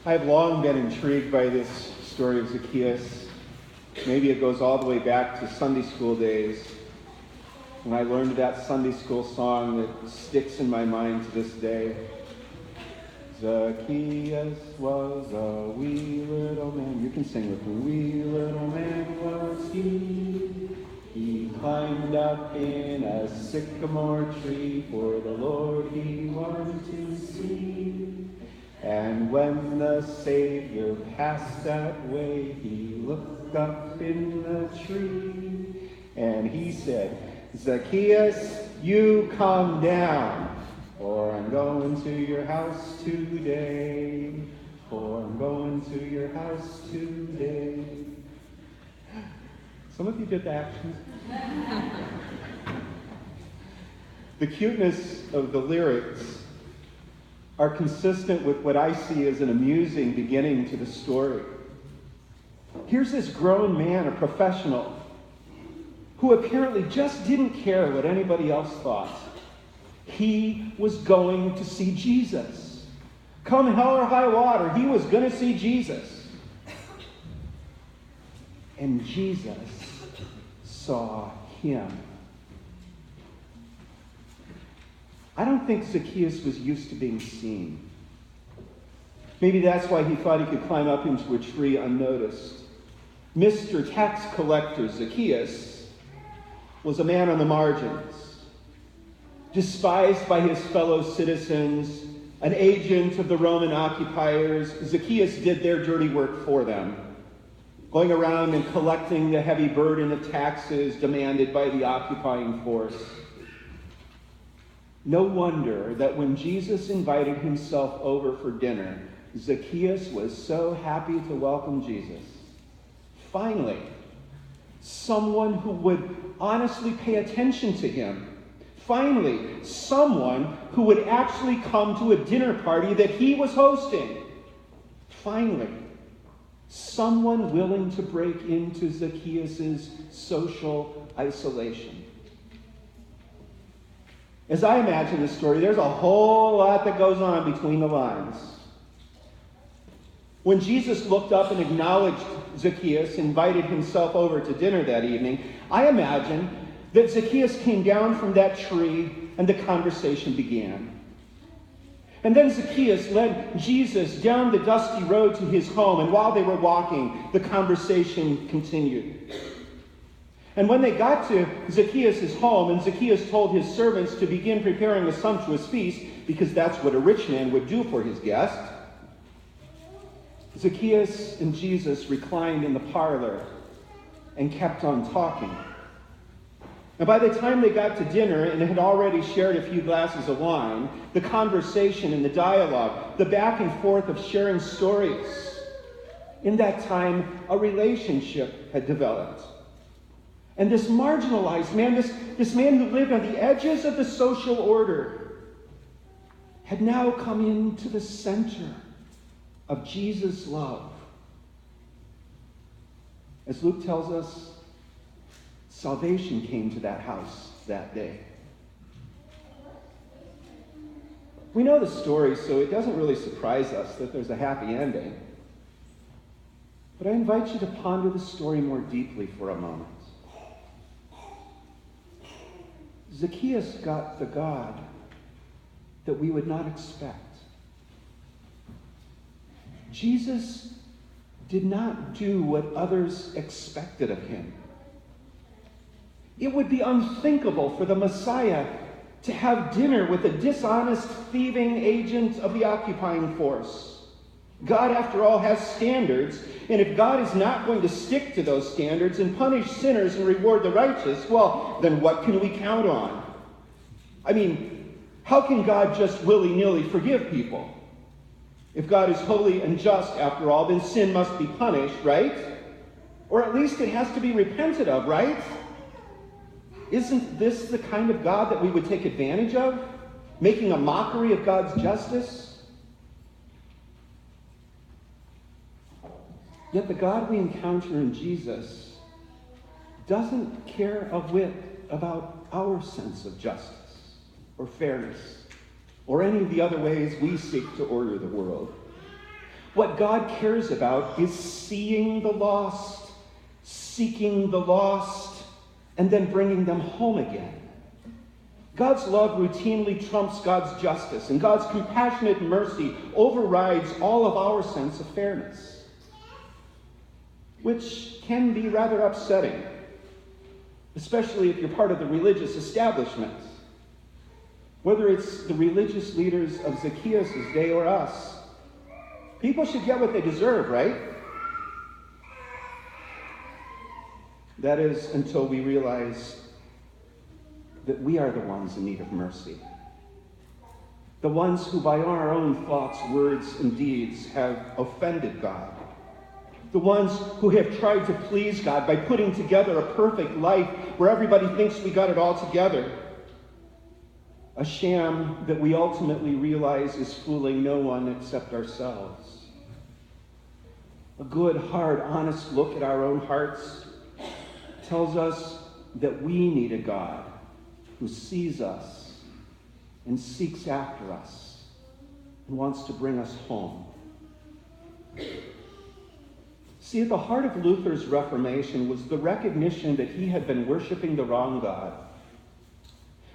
I've long been intrigued by this story of Zacchaeus. Maybe it goes all the way back to Sunday school days, when I learned that Sunday school song that sticks in my mind to this day. Zacchaeus was a wee little man. You can sing with me. Wee little man was he. He climbed up in a sycamore tree, for the Lord he wanted to see. And when the Savior passed that way, he looked up in the tree, and he said, Zacchaeus, you come down, for I'm going to your house today. For I'm going to your house today. Some of you did the actions. The cuteness of the lyrics are consistent with what I see as an amusing beginning to the story. Here's this grown man, a professional, who apparently just didn't care what anybody else thought. He was going to see Jesus. Come hell or high water, he was going to see Jesus. And Jesus saw him. I don't think Zacchaeus was used to being seen. Maybe that's why he thought he could climb up into a tree unnoticed. Mr. Tax Collector Zacchaeus was a man on the margins, despised by his fellow citizens, an agent of the Roman occupiers. Zacchaeus did their dirty work for them, going around and collecting the heavy burden of taxes demanded by the occupying force. No wonder that when Jesus invited himself over for dinner, Zacchaeus was so happy to welcome Jesus. Finally, someone who would honestly pay attention to him. Finally, someone who would actually come to a dinner party that he was hosting. Finally, someone willing to break into Zacchaeus' social isolation. As I imagine this story, there's a whole lot that goes on between the lines. When Jesus looked up and acknowledged Zacchaeus, invited himself over to dinner that evening, I imagine that Zacchaeus came down from that tree and the conversation began. And then Zacchaeus led Jesus down the dusty road to his home, and while they were walking, the conversation continued. And when they got to Zacchaeus' home, and Zacchaeus told his servants to begin preparing a sumptuous feast, because that's what a rich man would do for his guest, Zacchaeus and Jesus reclined in the parlor and kept on talking. And by the time they got to dinner and had already shared a few glasses of wine, the conversation and the dialogue, the back and forth of sharing stories, in that time, a relationship had developed. And this marginalized man, this man who lived on the edges of the social order, had now come into the center of Jesus' love. As Luke tells us, salvation came to that house that day. We know the story, so it doesn't really surprise us that there's a happy ending. But I invite you to ponder the story more deeply for a moment. Zacchaeus got the God that we would not expect. Jesus did not do what others expected of him. It would be unthinkable for the Messiah to have dinner with a dishonest, thieving agent of the occupying force. God, after all, has standards, and if God is not going to stick to those standards and punish sinners and reward the righteous, well, then what can we count on? I mean, how can God just willy-nilly forgive people? If God is holy and just, after all, then sin must be punished, right? Or at least it has to be repented of, right? Isn't this the kind of God that we would take advantage of? Making a mockery of God's justice? Yet the God we encounter in Jesus doesn't care a whit about our sense of justice or fairness or any of the other ways we seek to order the world. What God cares about is seeing the lost, seeking the lost, and then bringing them home again. God's love routinely trumps God's justice, and God's compassionate mercy overrides all of our sense of fairness, which can be rather upsetting, especially if you're part of the religious establishment. Whether it's the religious leaders of Zacchaeus' day or us, people should get what they deserve, right? That is, until we realize that we are the ones in need of mercy. The ones who by our own thoughts, words, and deeds have offended God. The ones who have tried to please God by putting together a perfect life where everybody thinks we got it all together. A sham that we ultimately realize is fooling no one except ourselves. A good, hard, honest look at our own hearts tells us that we need a God who sees us and seeks after us and wants to bring us home. See, at the heart of Luther's Reformation was the recognition that he had been worshiping the wrong God.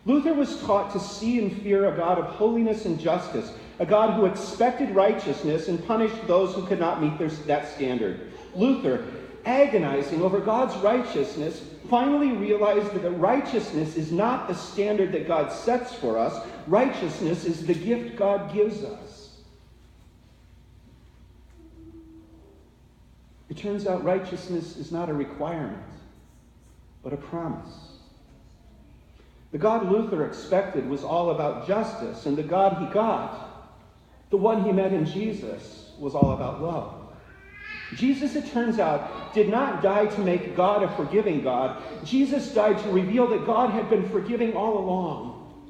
Luther was taught to see and fear a God of holiness and justice, a God who expected righteousness and punished those who could not meet that standard. Luther, agonizing over God's righteousness, finally realized that righteousness is not the standard that God sets for us. Righteousness is the gift God gives us. It turns out righteousness is not a requirement, but a promise. The God Luther expected was all about justice, and the God he got, the one he met in Jesus, was all about love. Jesus, it turns out, did not die to make God a forgiving God. Jesus died to reveal that God had been forgiving all along.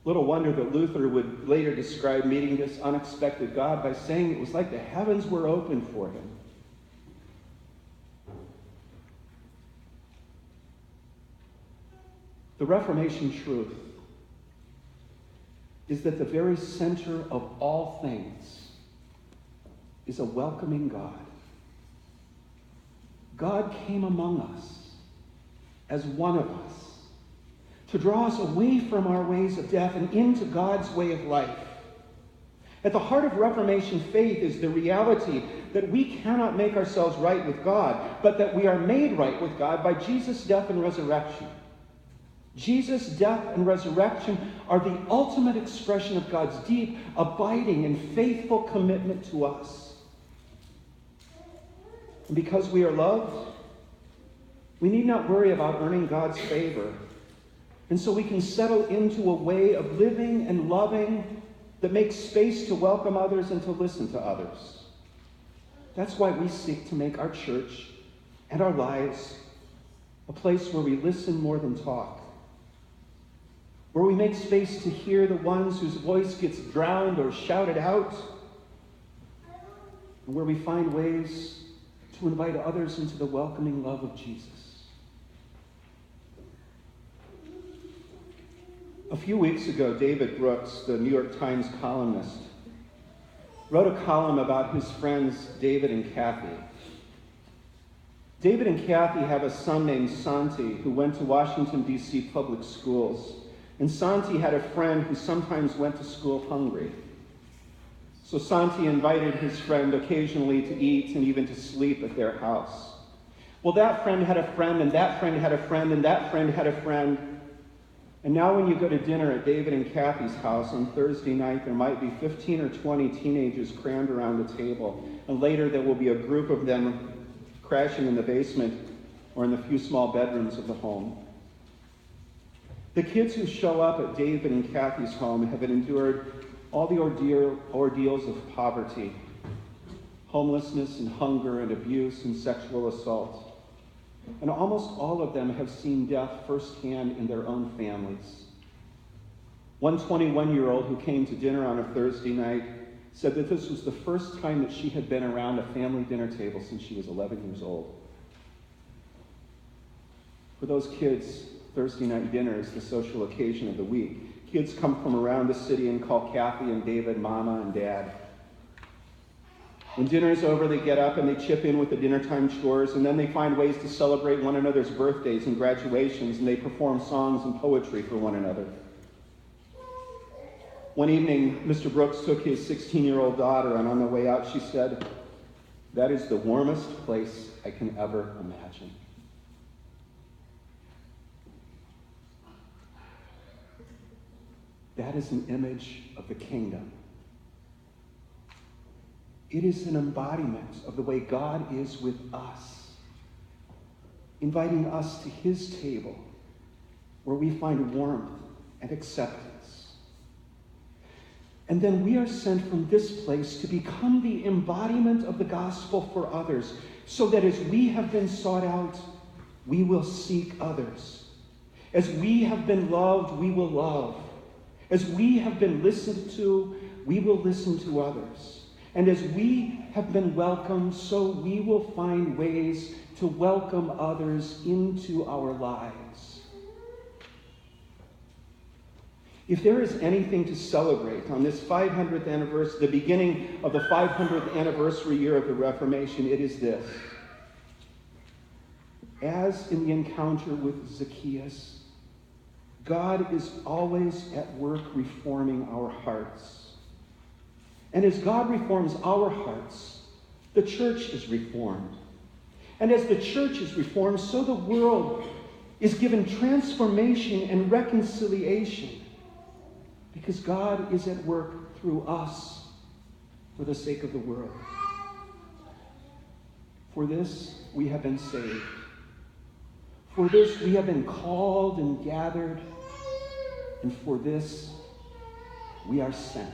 Little wonder that Luther would later describe meeting this unexpected God by saying it was like the heavens were open for him. The Reformation truth is that the very center of all things is a welcoming God. God came among us as one of us to draw us away from our ways of death and into God's way of life. At the heart of Reformation faith is the reality that we cannot make ourselves right with God, but that we are made right with God by Jesus' death and resurrection. Jesus' death and resurrection are the ultimate expression of God's deep, abiding, and faithful commitment to us. And because we are loved, we need not worry about earning God's favor. And so we can settle into a way of living and loving that makes space to welcome others and to listen to others. That's why we seek to make our church and our lives a place where we listen more than talk, where we make space to hear the ones whose voice gets drowned or shouted out, and where we find ways to invite others into the welcoming love of Jesus. A few weeks ago, David Brooks, the New York Times columnist, wrote a column about his friends David and Kathy. David and Kathy have a son named Santi who went to Washington, D.C. public schools. And Santi had a friend who sometimes went to school hungry. So Santi invited his friend occasionally to eat and even to sleep at their house. Well, that friend had a friend, and that friend had a friend, and that friend had a friend. And now when you go to dinner at David and Kathy's house on Thursday night, there might be 15 or 20 teenagers crammed around the table. And later there will be a group of them crashing in the basement or in the few small bedrooms of the home. The kids who show up at David and Kathy's home have endured all the ordeals of poverty, homelessness and hunger and abuse and sexual assault. And almost all of them have seen death firsthand in their own families. One 21-year-old who came to dinner on a Thursday night said that this was the first time that she had been around a family dinner table since she was 11 years old. For those kids, Thursday night dinner is the social occasion of the week. Kids come from around the city and call Kathy and David Mama and Dad. When dinner is over, they get up and they chip in with the dinnertime chores, and then they find ways to celebrate one another's birthdays and graduations, and they perform songs and poetry for one another. One evening, Mr. Brooks took his 16-year-old daughter, and on the way out she said, "That is the warmest place I can ever imagine." That is an image of the kingdom. It is an embodiment of the way God is with us, inviting us to his table where we find warmth and acceptance. And then we are sent from this place to become the embodiment of the gospel for others, so that as we have been sought out, we will seek others. As we have been loved, we will love. As we have been listened to, we will listen to others. And as we have been welcomed, so we will find ways to welcome others into our lives. If there is anything to celebrate on this 500th anniversary, the beginning of the 500th anniversary year of the Reformation, it is this. As in the encounter with Zacchaeus, God is always at work reforming our hearts. And as God reforms our hearts, the church is reformed. And as the church is reformed, so the world is given transformation and reconciliation, because God is at work through us for the sake of the world. For this we have been saved. For this we have been called and gathered. And for this we are sent.